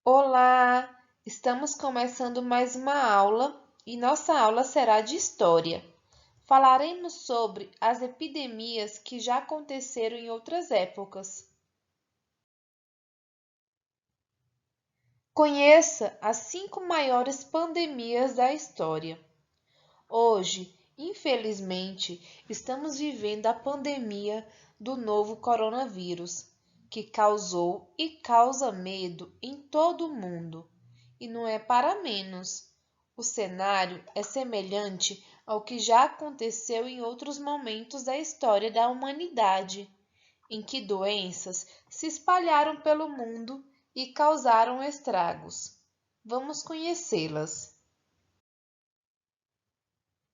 Olá! Estamos começando mais uma aula e nossa aula será de História. Falaremos sobre as epidemias que já aconteceram em outras épocas. Conheça as 5 maiores pandemias da história. Hoje, infelizmente, estamos vivendo a pandemia do novo coronavírus, que causou e causa medo em todo o mundo. E não é para menos. O cenário é semelhante ao que já aconteceu em outros momentos da história da humanidade, em que doenças se espalharam pelo mundo e causaram estragos. Vamos conhecê-las.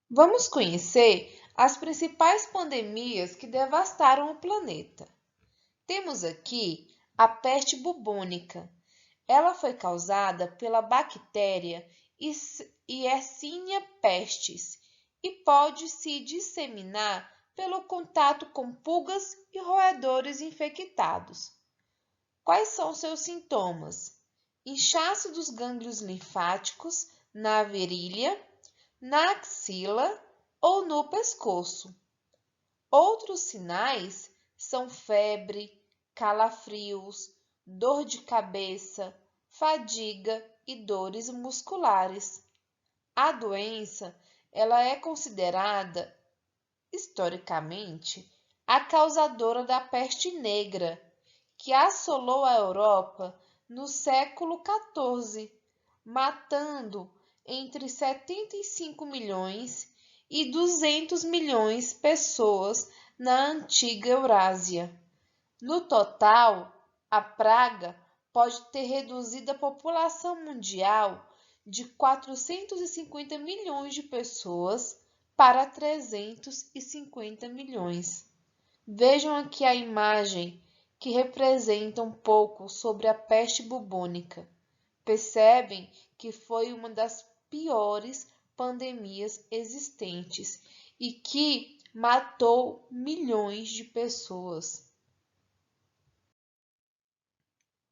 Vamos conhecer as principais pandemias que devastaram o planeta. Temos aqui a peste bubônica. Ela foi causada pela bactéria Yersinia pestis e pode se disseminar pelo contato com pulgas e roedores infectados. Quais são seus sintomas? Inchaço dos gânglios linfáticos na virilha, na axila ou no pescoço. Outros sinais são febre, calafrios, dor de cabeça, fadiga e dores musculares. A doença, ela é considerada, historicamente, a causadora da peste negra, que assolou a Europa no século XIV, matando entre 75 milhões e 200 milhões de pessoas na antiga Eurásia. No total, a praga pode ter reduzido a população mundial de 450 milhões de pessoas para 350 milhões. Vejam aqui a imagem que representa um pouco sobre a peste bubônica. Percebem que foi uma das piores pandemias existentes e que matou milhões de pessoas.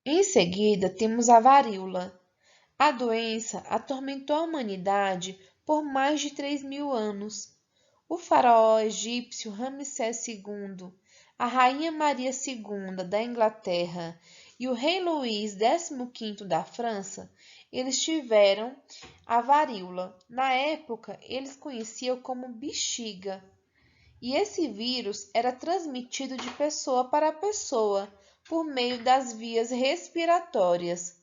Em seguida, temos a varíola. A doença atormentou a humanidade por mais de 3.000 anos. O faraó egípcio Ramsés II, a rainha Maria II da Inglaterra e o rei Luís XV da França, eles tiveram a varíola. Na época, eles conheciam como bexiga. E esse vírus era transmitido de pessoa para pessoa por meio das vias respiratórias.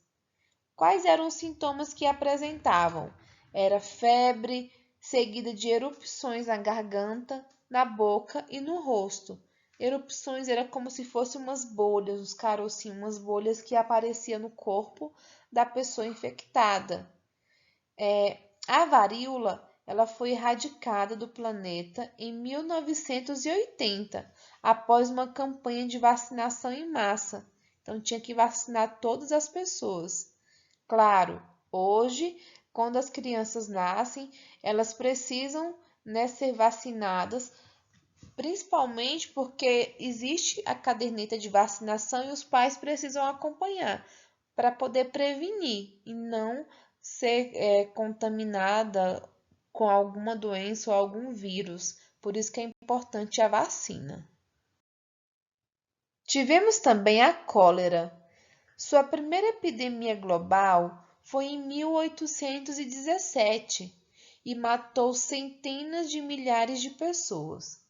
Quais eram os sintomas que apresentavam? Era febre, seguida de erupções na garganta, na boca e no rosto. Erupções era como se fossem umas bolhas, uns carocinhos, umas bolhas que apareciam no corpo da pessoa infectada. A varíola, ela foi erradicada do planeta em 1980, após uma campanha de vacinação em massa. Então, tinha que vacinar todas as pessoas. Claro, hoje, quando as crianças nascem, elas precisam, ser vacinadas, principalmente porque existe a caderneta de vacinação e os pais precisam acompanhar para poder prevenir e não ser contaminada com alguma doença ou algum vírus. Por isso que é importante a vacina. Tivemos também a cólera. Sua primeira epidemia global foi em 1817 e matou centenas de milhares de pessoas.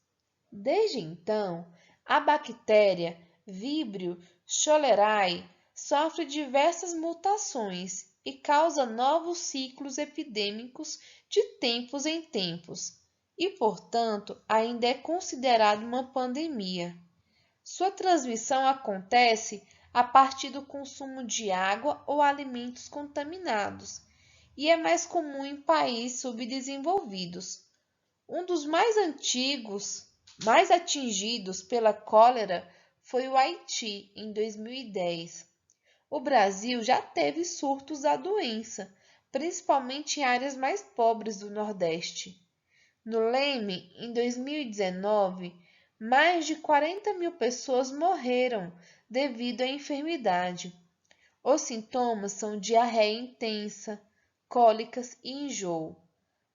Desde então, a bactéria Vibrio cholerae sofre diversas mutações e causa novos ciclos epidêmicos de tempos em tempos e, portanto, ainda é considerada uma pandemia. Sua transmissão acontece a partir do consumo de água ou alimentos contaminados e é mais comum em países subdesenvolvidos. Um dos mais atingidos pela cólera foi o Haiti, em 2010. O Brasil já teve surtos da doença, principalmente em áreas mais pobres do Nordeste. No Leme, em 2019, mais de 40.000 pessoas morreram devido à enfermidade. Os sintomas são diarreia intensa, cólicas e enjoo.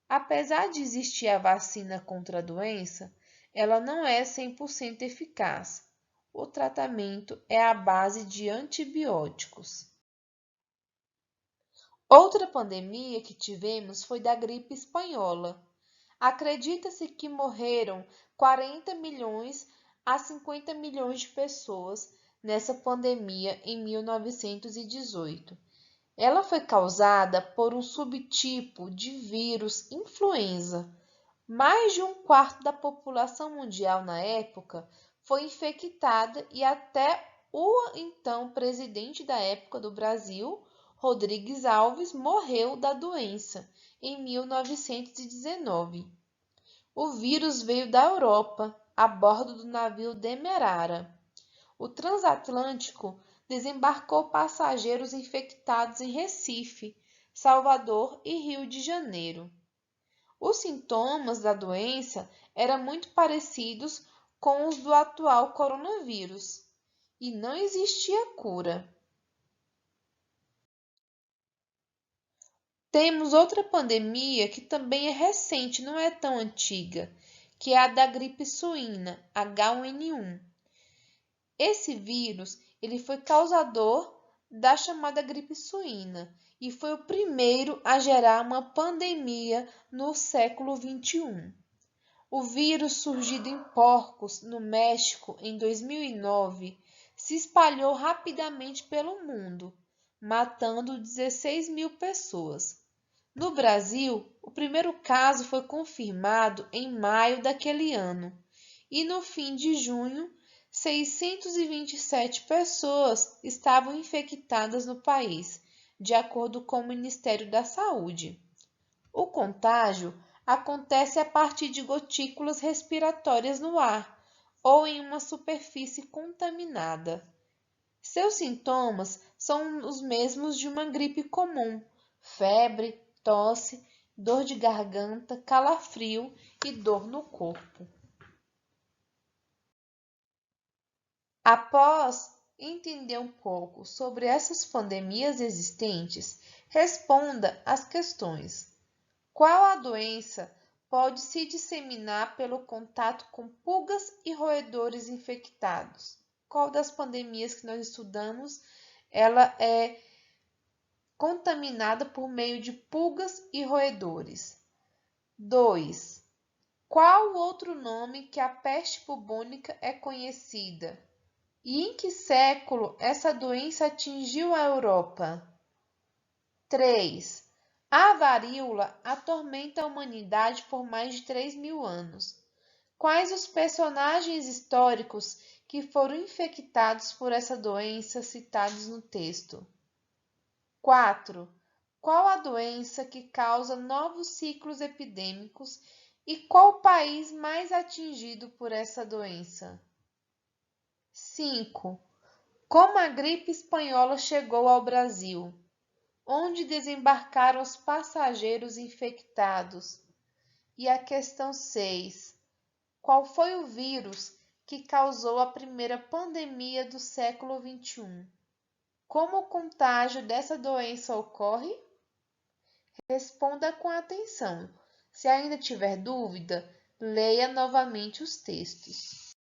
Apesar de existir a vacina contra a doença, ela não é 100% eficaz. O tratamento é à base de antibióticos. Outra pandemia que tivemos foi da gripe espanhola. Acredita-se que morreram 40 milhões a 50 milhões de pessoas nessa pandemia em 1918. Ela foi causada por um subtipo de vírus influenza. Mais de um quarto da população mundial na época foi infectada e até o então presidente da época do Brasil, Rodrigues Alves, morreu da doença em 1919. O vírus veio da Europa, a bordo do navio Demerara. O transatlântico desembarcou passageiros infectados em Recife, Salvador e Rio de Janeiro. Os sintomas da doença eram muito parecidos com os do atual coronavírus e não existia cura. Temos outra pandemia que também é recente, não é tão antiga, que é a da gripe suína, H1N1. Esse vírus, ele foi causador da chamada gripe suína e foi o primeiro a gerar uma pandemia no século XXI. O vírus, surgido em porcos no México em 2009, se espalhou rapidamente pelo mundo, matando 16 mil pessoas. No Brasil, o primeiro caso foi confirmado em maio daquele ano, e no fim de junho, 627 pessoas estavam infectadas no país, de acordo com o Ministério da Saúde. O contágio acontece a partir de gotículas respiratórias no ar ou em uma superfície contaminada. Seus sintomas são os mesmos de uma gripe comum: febre, tosse, dor de garganta, calafrio e dor no corpo. Após entender um pouco sobre essas pandemias existentes, responda às questões: qual a doença pode se disseminar pelo contato com pulgas e roedores infectados? Qual das pandemias que nós estudamos, ela é contaminada por meio de pulgas e roedores? 2. Qual o outro nome que a peste bubônica é conhecida? E em que século essa doença atingiu a Europa? 3. A varíola atormenta a humanidade por mais de 3.000 anos. Quais os personagens históricos que foram infectados por essa doença citados no texto? 4. Qual a doença que causa novos ciclos epidêmicos e qual o país mais atingido por essa doença? 5. Como a gripe espanhola chegou ao Brasil? Onde desembarcaram os passageiros infectados? E a questão 6. Qual foi o vírus que causou a primeira pandemia do século XXI? Como o contágio dessa doença ocorre? Responda com atenção. Se ainda tiver dúvida, leia novamente os textos.